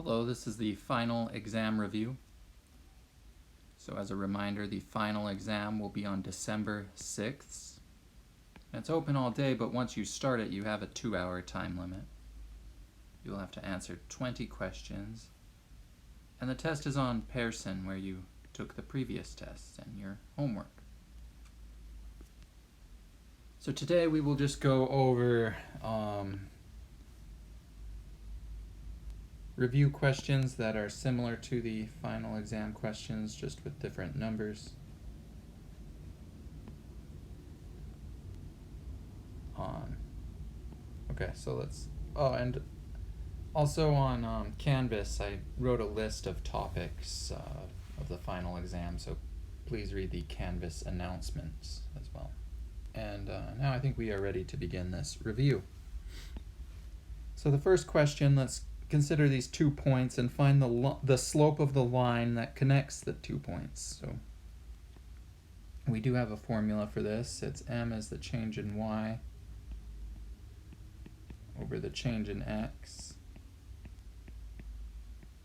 Hello, this is the final exam review. So as a reminder, the final exam will be on December 6th. It's open all day, but once you start it, you have a 2-hour time limit. You'll have to answer 20 questions. And the test is on Pearson, where you took the previous tests and your homework. So today we will just go over review questions that are similar to the final exam questions, just with different numbers. Okay, so let's, and also on Canvas, I wrote a list of topics of the final exam, so please read the Canvas announcements as well. And now I think we are ready to begin this review. So the first question, let's consider these 2 points and find the slope of the line that connects the 2 points. So we do have a formula for this. It's m as the change in y over the change in x,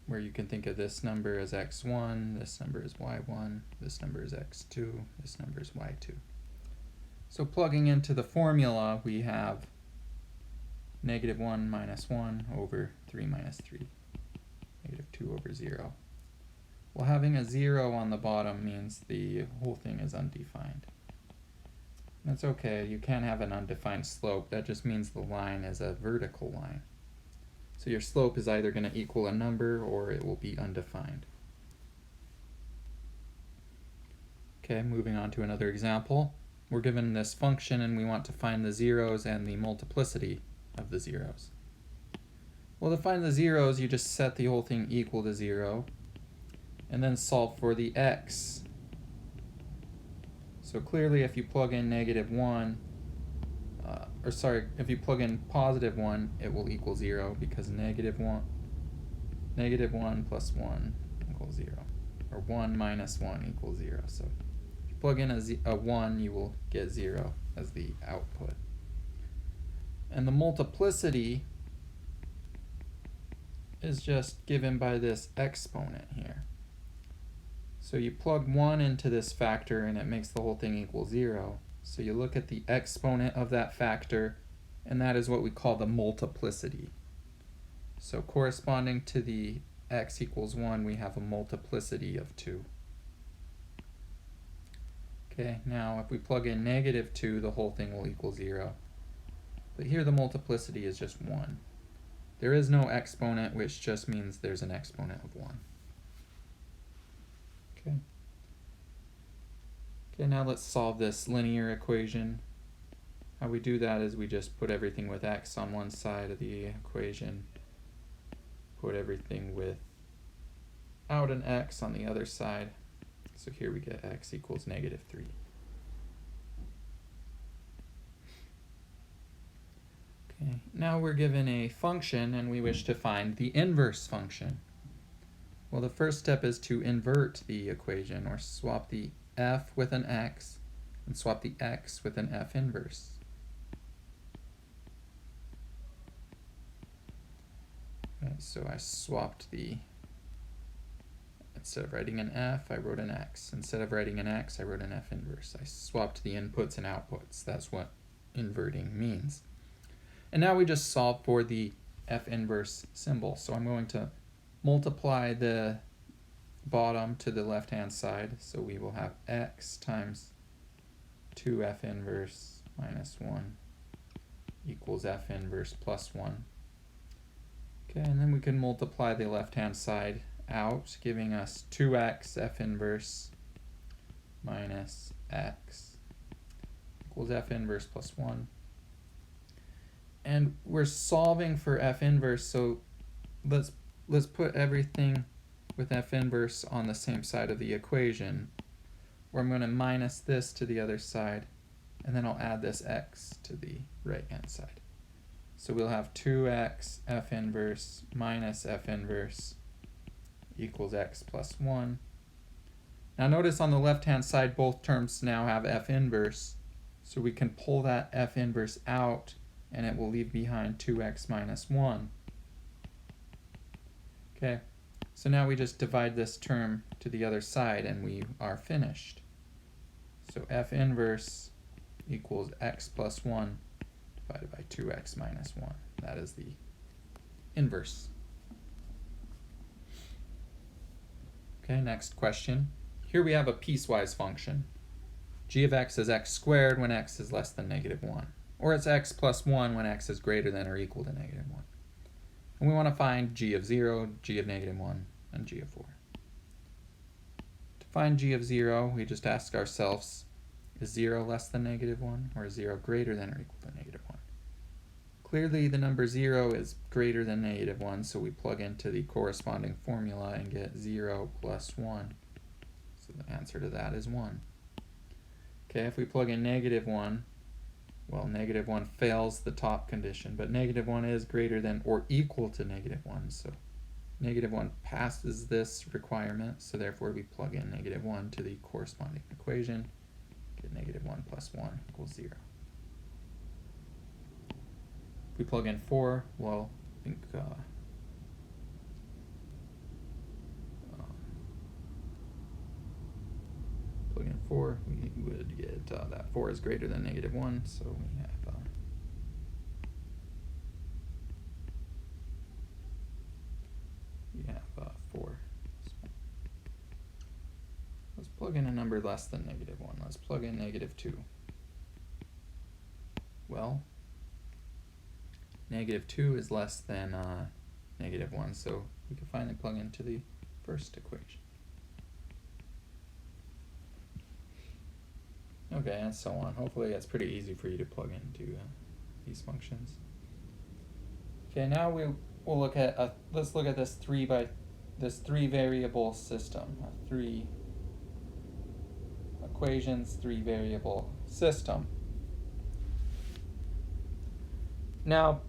where you can think of this number as x1, this number is y1, this number is x2, this number is y2. So plugging into the formula, we have -1 minus 1 over 3 minus 3, -2 over 0. Well, having a 0 on the bottom means the whole thing is undefined. That's okay, you can have an undefined slope. That just means the line is a vertical line. So your slope is either going to equal a number or it will be undefined. Okay, moving on to another example. We're given this function and we want to find the zeros and the multiplicity of the zeros. Well, to find the zeros, you just set the whole thing equal to 0 and then solve for the x. So clearly if you plug in -1, if you plug in +1, it will equal 0 because -1 plus 1 equals 0, or 1 minus 1 equals 0. So if you plug in a 1, you will get 0 as the output. And the multiplicity is just given by this exponent here. So you plug 1 into this factor and it makes the whole thing equal 0. So you look at the exponent of that factor, and that is what we call the multiplicity. So corresponding to the x equals 1, we have a multiplicity of 2. Okay, now if we plug in -2, the whole thing will equal 0. But here the multiplicity is just 1. There is no exponent, which just means there's an exponent of 1. Okay. Okay, now let's solve this linear equation. How we do that is we just put everything with x on one side of the equation, put everything without an x on the other side. So here we get x equals -3. Okay, now we're given a function and we wish to find the inverse function. Well, the first step is to invert the equation, or swap the f with an x and swap the x with an f inverse. Okay, so I swapped instead of writing an f, I wrote an x. Instead of writing an x, I wrote an f inverse. I swapped the inputs and outputs. That's what inverting means. And now we just solve for the f inverse symbol. So I'm going to multiply the bottom to the left-hand side. So we will have x times 2f inverse minus 1 equals f inverse plus 1. Okay, and then we can multiply the left-hand side out, giving us 2x f inverse minus x equals f inverse plus 1. And we're solving for f inverse, so let's put everything with f inverse on the same side of the equation, where I'm going to minus this to the other side, and then I'll add this x to the right-hand side. So we'll have 2x f inverse minus f inverse equals x plus 1. Now notice on the left-hand side, both terms now have f inverse, so we can pull that f inverse out, and it will leave behind 2x minus 1. Okay, so now we just divide this term to the other side and we are finished. So f inverse equals x plus 1 divided by 2x minus 1. That is the inverse. Okay, next question. Here we have a piecewise function. G of x is x squared when x is less than negative 1. Or it's x plus 1 when x is greater than or equal to negative 1. And we want to find g of 0, g of negative 1, and g of 4. To find g of 0, we just ask ourselves, is 0 less than negative 1, or is 0 greater than or equal to negative 1? Clearly the number 0 is greater than negative 1, so we plug into the corresponding formula and get 0 plus 1. So the answer to that is 1. Okay, if we plug in negative 1, well, negative 1 fails the top condition, but negative 1 is greater than or equal to negative 1, so negative 1 passes this requirement, so therefore we plug in negative 1 to the corresponding equation, get negative 1 plus 1 equals 0. If we plug in 4, well, I think plug in 4, we would get that 4 is greater than negative 1, so we have 4. Let's plug in a number less than negative 1. Let's plug in negative 2. Well, negative 2 is less than negative 1, so we can finally plug into the first equation. Okay, and so on. Hopefully it's pretty easy for you to plug into these functions. Okay, now we'll look at let's look at this three variable system, a 3 equations, 3 variable system. Now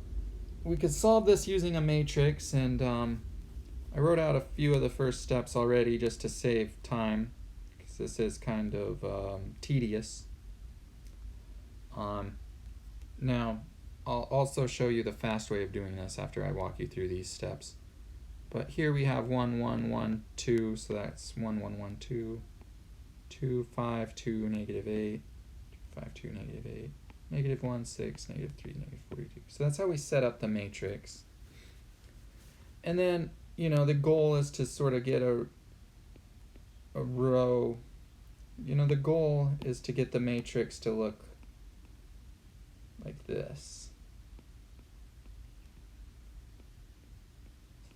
we could solve this using a matrix, and I wrote out a few of the first steps already just to save time, because this is kind of tedious. Now I'll also show you the fast way of doing this after I walk you through these steps. But here we have 1, 1, 1, 2, so that's 1, 1, 1, 2, 2, 5, 2, negative 8, 5, 2, negative 8, negative 1, 6, negative 3, negative 42. So that's how we set up the matrix. And then, you know, the goal is to sort of get a row. You know, the goal is to get the matrix to look like this.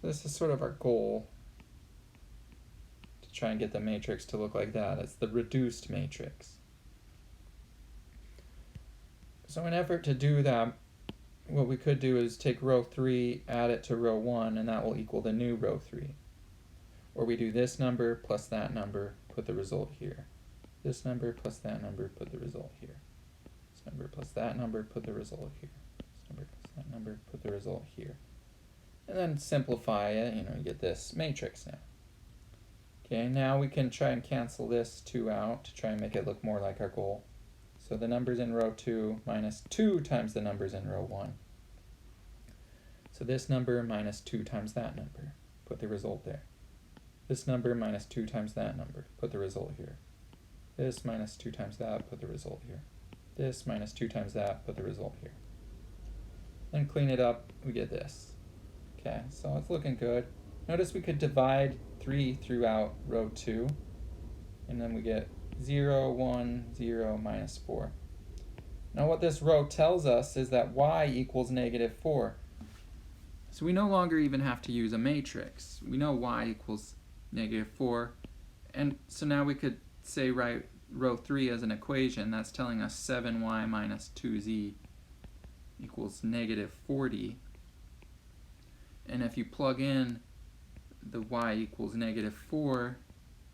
So this is sort of our goal, to try and get the matrix to look like that. It's the reduced matrix. So in an effort to do that, what we could do is take row 3, add it to row 1, and that will equal the new row 3. Or we do this number plus that number, put the result here. This number plus that number, put the result here. This number plus that number, put the result here. This number plus that number, put the result here. And then simplify it, you know, you get this matrix now. Okay, now we can try and cancel this 2 out to try and make it look more like our goal. So the numbers in row 2 minus 2 times the numbers in row 1. So this number minus 2 times that number, put the result there. This number minus 2 times that number, put the result here. This minus 2 times that, put the result here. This minus 2 times that, put the result here. Then clean it up, we get this. Okay, so it's looking good. Notice we could divide 3 throughout row 2, and then we get 0, 1, 0, minus 4. Now what this row tells us is that y equals negative 4. So we no longer even have to use a matrix. We know y equals negative 4. And so now we could say write row 3 as an equation. That's telling us 7y minus 2z equals negative 40. And if you plug in the y equals negative 4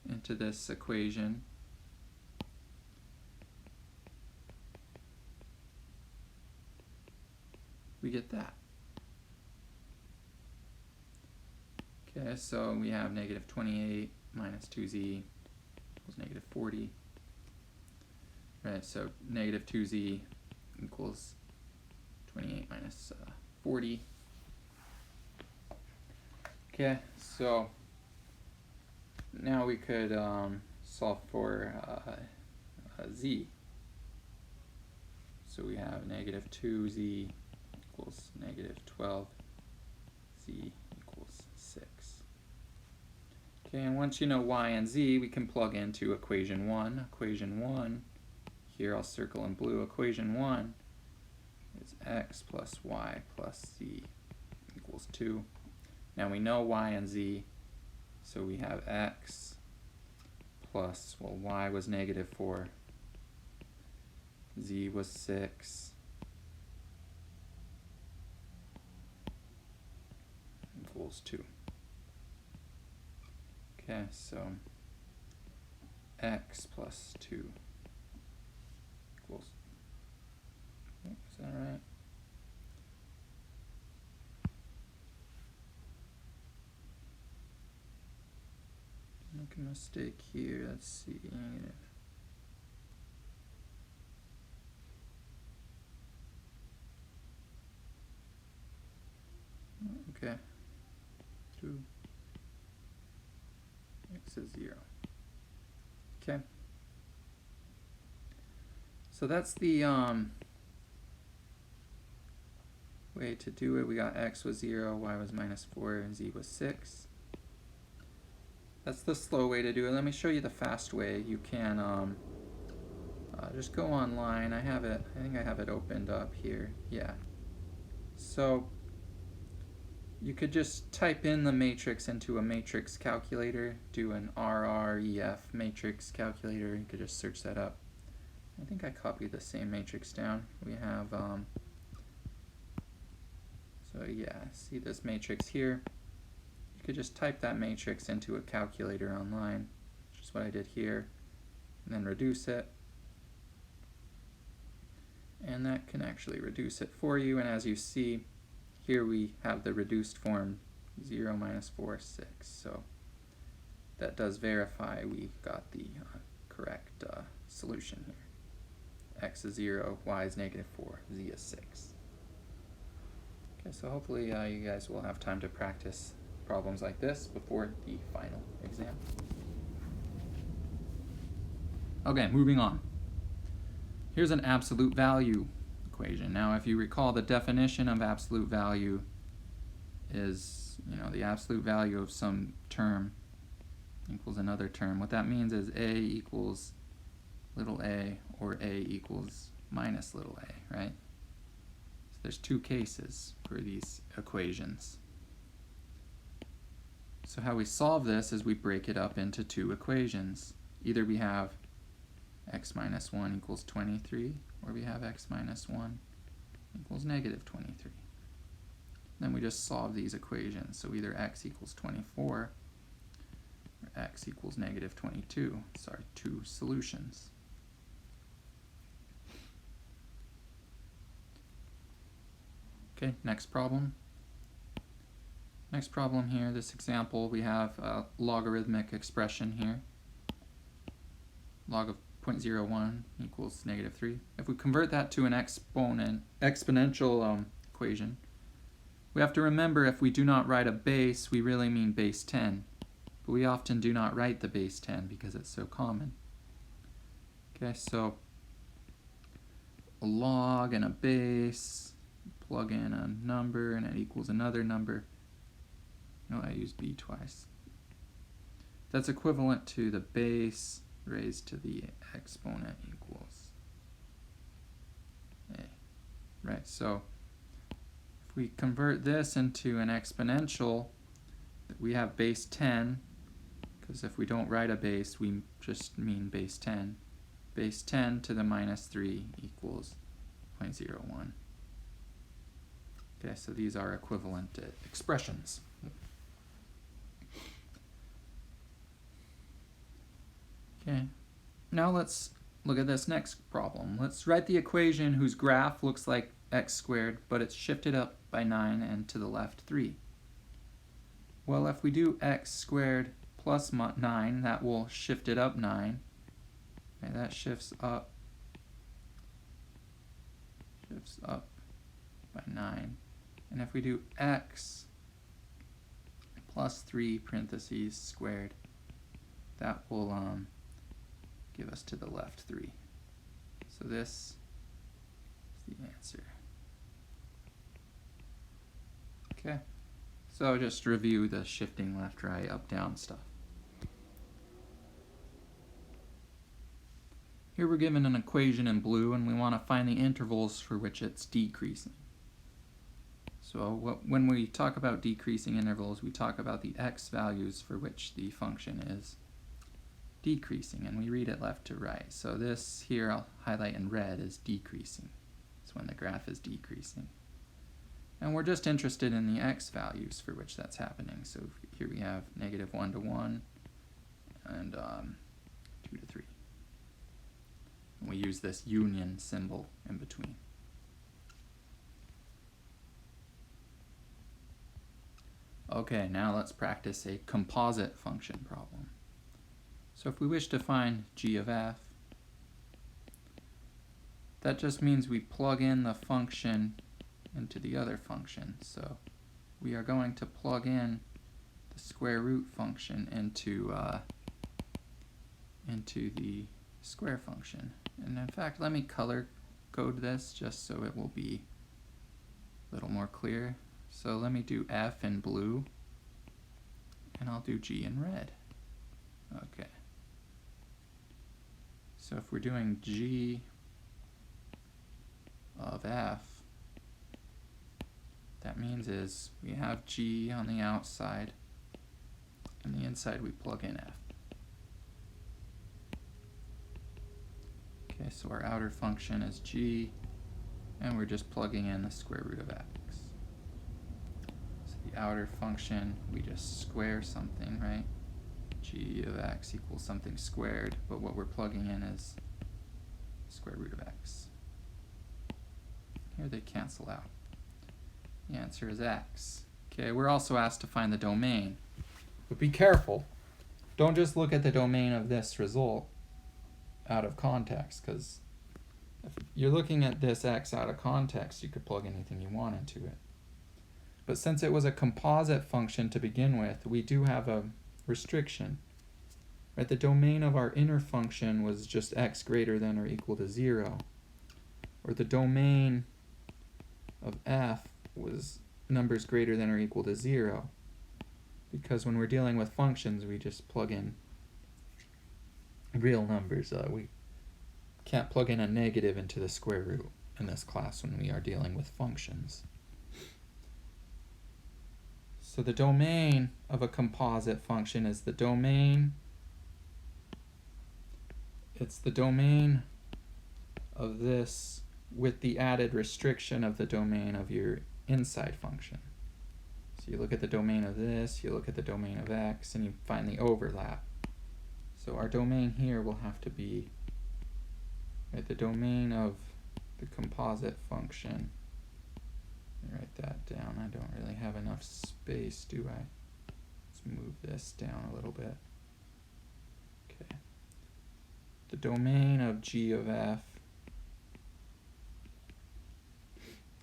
into this equation, we get that. Okay, so we have negative 28 minus 2z equals negative 40. Right, so negative 2z equals 28 minus 40. Okay, so now we could solve for z. So we have negative 2z equals negative 12, z equals 6. Okay, and once you know y and z, we can plug into equation 1. Equation 1, here I'll circle in blue, equation 1 is x plus y plus z equals 2. Now we know y and z, so we have x plus, well, y was negative 4, z was 6, equals 2. Okay, so x plus 2 equals, is that right? Make a mistake here, let's see, negative. Okay, 2, x is 0. Okay, so that's the way to do it. We got x was 0, y was minus 4, and z was 6. That's the slow way to do it. Let me show you the fast way. You can just go online. I think I have it opened up here. Yeah. So you could just type in the matrix into a matrix calculator, do an RREF matrix calculator. You could just search that up. I think I copied the same matrix down. We have, so yeah, see this matrix here? You could just type that matrix into a calculator online, which is what I did here, and then reduce it. And that can actually reduce it for you, and as you see, here we have the reduced form 0 minus 4, 6. So that does verify we got the correct solution here. X is 0, y is negative 4, z is 6. Okay, so hopefully you guys will have time to practice problems like this before the final exam. Okay, moving on. Here's an absolute value equation. Now, if you recall, the definition of absolute value is, the absolute value of some term equals another term. What that means is a equals little a, or a equals minus little a, right? So there's two cases for these equations. So how we solve this is we break it up into two equations. Either we have x minus 1 equals 23, or we have x minus 1 equals negative 23. Then we just solve these equations. So either x equals 24 or x equals negative 22. It's our two solutions. Okay, next problem. Next problem here, this example, we have a logarithmic expression here. Log of 0.01 equals negative 3. If we convert that to an exponential equation, we have to remember if we do not write a base, we really mean base 10. But we often do not write the base 10 because it's so common. Okay, so a log and a base, plug in a number and it equals another number. No, I used b twice. That's equivalent to the base raised to the exponent equals a. Right, so if we convert this into an exponential, we have base 10, because if we don't write a base, we just mean base 10. Base 10 to the minus 3 equals 0.01. Okay, so these are equivalent expressions. Okay, now let's look at this next problem. Let's write the equation whose graph looks like x squared, but it's shifted up by 9 and to the left 3. Well, if we do x squared plus 9, that will shift it up 9. Okay, that shifts up by 9. And if we do x plus 3 parentheses squared. That will give us to the left 3. So this is the answer. Okay, so just review the shifting left, right, up, down stuff. Here we're given an equation in blue and we want to find the intervals for which it's decreasing. So when we talk about decreasing intervals, we talk about the x values for which the function is decreasing, and we read it left to right. So this here I'll highlight in red is decreasing. It's when the graph is decreasing. And we're just interested in the x values for which that's happening. So here we have negative 1 to 1 and 2 to 3. And we use this union symbol in between. Okay, now let's practice a composite function problem. So if we wish to find g of f, that just means we plug in the function into the other function. So we are going to plug in the square root function into the square function. And in fact, let me color code this just so it will be a little more clear. So let me do f in blue, and I'll do g in red. Okay. So if we're doing g of f, that means is we have g on the outside, and the inside we plug in f. Okay, so our outer function is g, and we're just plugging in the square root of x. So the outer function, we just square something, right? G of x equals something squared, but what we're plugging in is square root of x. Here they cancel out. The answer is x. Okay, we're also asked to find the domain. But be careful. Don't just look at the domain of this result out of context, because if you're looking at this x out of context, you could plug anything you want into it. But since it was a composite function to begin with, we do have a restriction. Right? The domain of our inner function was just x greater than or equal to 0. Or the domain of f was numbers greater than or equal to 0. Because when we're dealing with functions, we just plug in real numbers. We can't plug in a negative into the square root in this class when we are dealing with functions. So the domain of a composite function is the domain, it's the domain of this with the added restriction of the domain of your inside function. So you look at the domain of this, you look at the domain of x, and you find the overlap. So our domain here will have to be right, the domain of the composite function. Let me write that down. I don't really have enough space, do I? Let's move this down a little bit. Okay. The domain of g of f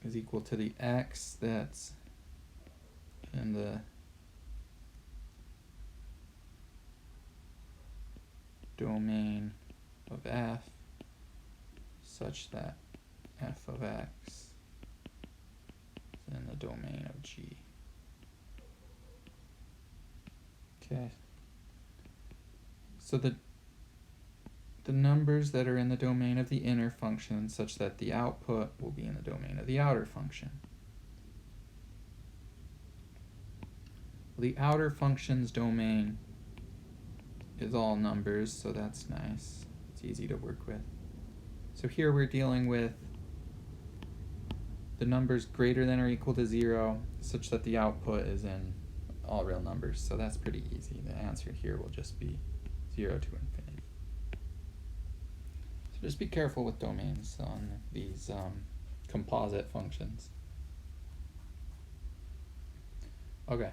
is equal to the x that's in the domain of f such that f of x is in the domain of g. Okay. So the numbers that are in the domain of the inner function such that the output will be in the domain of the outer function. The outer function's domain is all numbers, so that's nice. It's easy to work with. So here we're dealing with the numbers greater than or equal to 0 such that the output is in all real numbers. So that's pretty easy. The answer here will just be 0 to infinity. So just be careful with domains on these composite functions. Okay.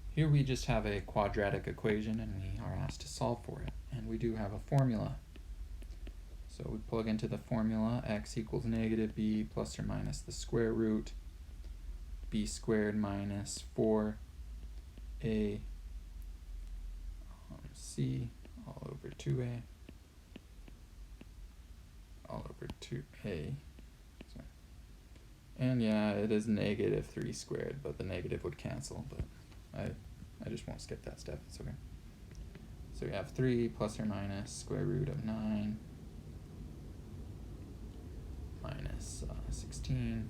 Here we just have a quadratic equation and we are asked to solve for it. And we do have a formula. So we plug into the formula x equals negative b plus or minus the square root b squared minus 4 2a c all over 2a all over 2a. Sorry. And yeah, it is negative 3 squared, but the negative would cancel, but I just won't skip that step, it's okay. So we have 3 plus or minus square root of 9 minus 16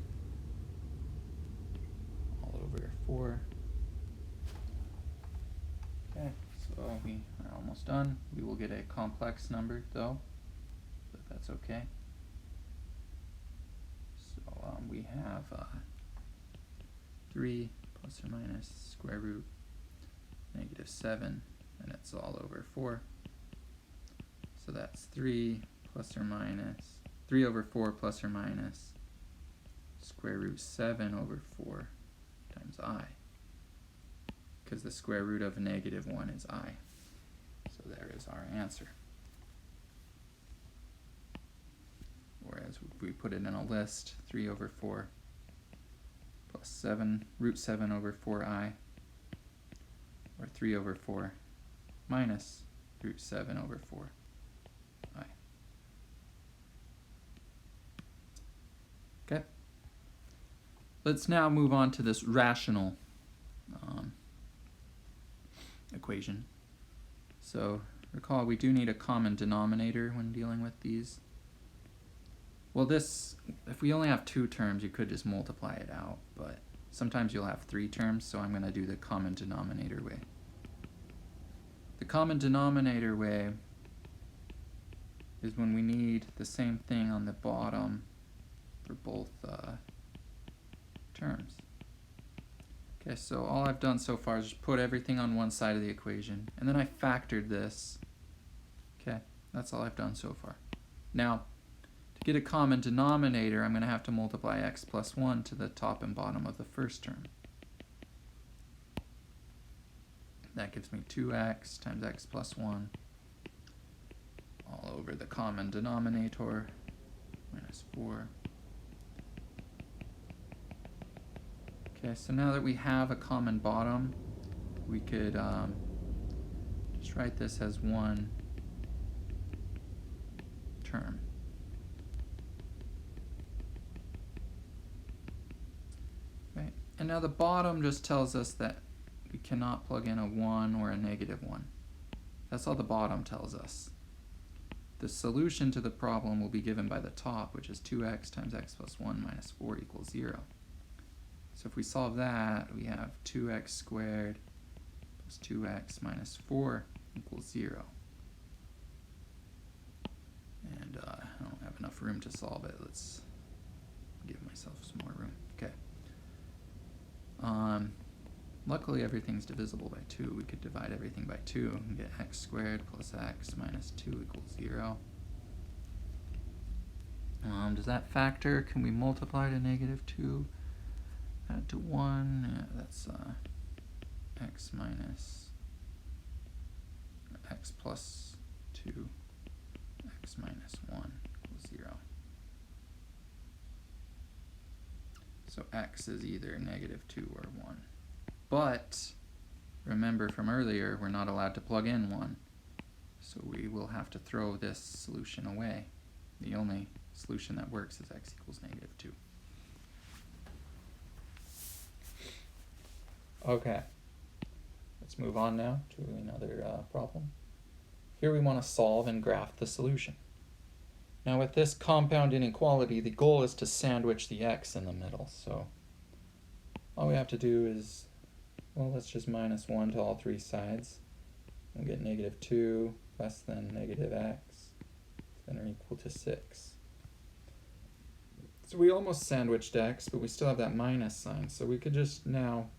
all over 4. Okay, so we are almost done. We will get a complex number though, but that's okay. So we have 3 plus or minus square root negative 7, and it's all over 4. So that's 3 plus or minus 3 over 4 plus or minus square root 7 over 4 times I, because the square root of negative 1 is I. So there is our answer. Whereas if we put it in a list, 3 over 4 plus 7, root 7 over 4i, or 3 over 4 minus root 7 over 4i. Okay. Let's now move on to this rational equation. So recall, we do need a common denominator when dealing with these. Well, this, if we only have 2 terms, you could just multiply it out, but sometimes you'll have 3 terms, so I'm going to do the common denominator way. The common denominator way is when we need the same thing on the bottom for both terms. Okay, so all I've done so far is just put everything on one side of the equation, and then I factored this. Okay, that's all I've done so far. Now, to get a common denominator, I'm going to have to multiply x plus 1 to the top and bottom of the first term. That gives me 2x times x plus 1 all over the common denominator minus 4. Okay, so now that we have a common bottom, we could just write this as one term. Right. And now the bottom just tells us that we cannot plug in a 1 or a negative 1. That's all the bottom tells us. The solution to the problem will be given by the top, which is 2x times x plus 1 minus 4 equals 0. So if we solve that, we have 2x squared plus 2x minus 4 equals 0. And I don't have enough room to solve it. Let's give myself some more room. Okay. Luckily, everything's divisible by 2. We could divide everything by 2 and get x squared plus x minus 2 equals 0. Does that factor? Can we multiply to negative 2? Add to 1, yeah, that's x minus x plus 2, x minus 1 equals 0. So x is either negative 2 or 1. But remember from earlier, we're not allowed to plug in 1. So we will have to throw this solution away. The only solution that works is x equals negative 2. Okay, let's move on now to another problem. Here we want to solve and graph the solution. Now with this compound inequality, the goal is to sandwich the x in the middle. So all we have to do is, well, let's just minus 1 to all 3 sides. We'll get negative 2 less than negative x, then or equal to 6. So we almost sandwiched x, but we still have that minus sign. So we could just now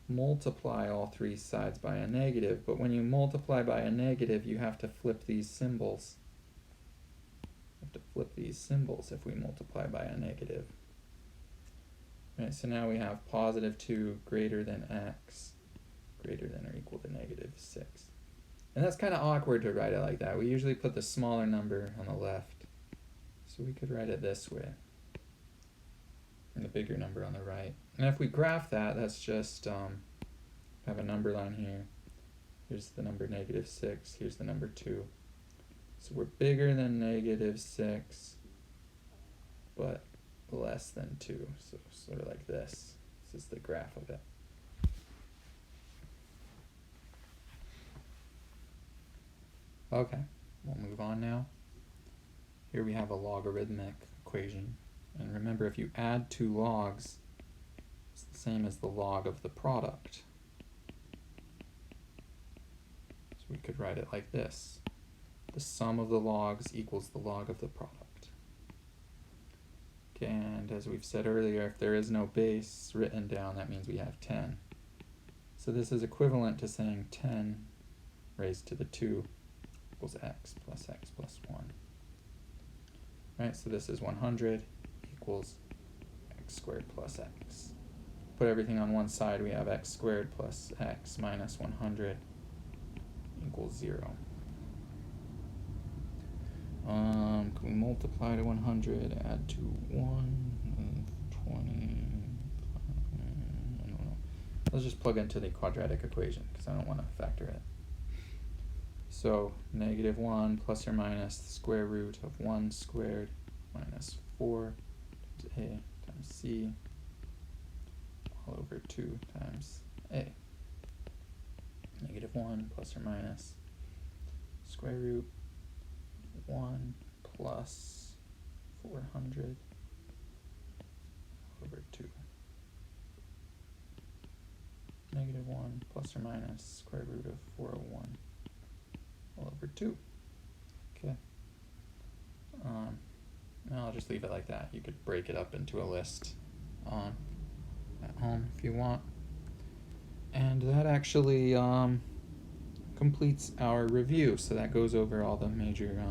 multiply all 3 sides by a negative, but when you multiply by a negative, you have to flip these symbols. You have to flip these symbols if we multiply by a negative. Right, so now we have positive 2 greater than x greater than or equal to negative 6. And that's kind of awkward to write it like that. We usually put the smaller number on the left. So we could write it this way, and the bigger number on the right. And if we graph that, that's just have a number line here. Here's the number -6. Here's the number 2. So we're bigger than -6, but less than 2. So sort of like this. This is the graph of it. Okay, we'll move on now. Here we have a logarithmic equation. And remember, if you add two logs, it's the same as the log of the product. So we could write it like this. The sum of the logs equals the log of the product. Okay, and as we've said earlier, if there is no base written down, that means we have 10. So this is equivalent to saying 10 raised to the 2 equals x plus 1. Right, so this is 100 equals x squared plus x. Put everything on one side, we have x squared plus x minus 100 equals 0. Can we multiply to 100, add to 1, 20, I don't know. Let's just plug into the quadratic equation because I don't want to factor it. So -1 plus or minus the square root of 1 squared minus 4 times a times c all over 2 times a. -1 plus or minus square root 1 plus 400 over 2. -1 plus or minus square root of 401 all over 2. Okay. I'll just leave it like that. You could break it up into a list at home if you want. And that actually completes our review. So that goes over all the major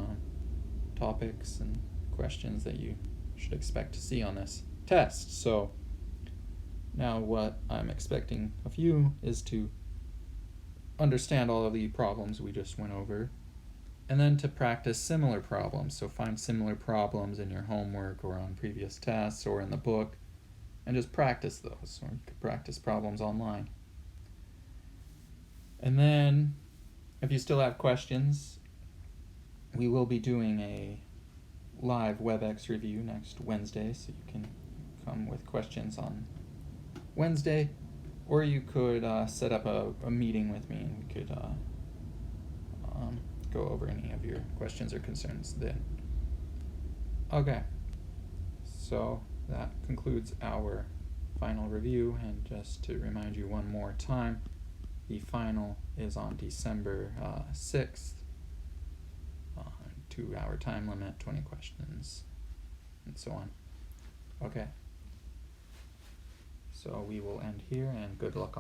topics and questions that you should expect to see on this test. So now what I'm expecting of you is to understand all of the problems we just went over, and then to practice similar problems. So find similar problems in your homework or on previous tests or in the book, and just practice those. Or you could practice problems online. And then, if you still have questions, we will be doing a live WebEx review next Wednesday, so you can come with questions on Wednesday, or you could set up a meeting with me and we could go over any of your questions or concerns then. Okay, so that concludes our final review, and just to remind you one more time, the final is on December 6th, 2-hour time limit, 20 questions, and so on. Okay, so we will end here, and good luck on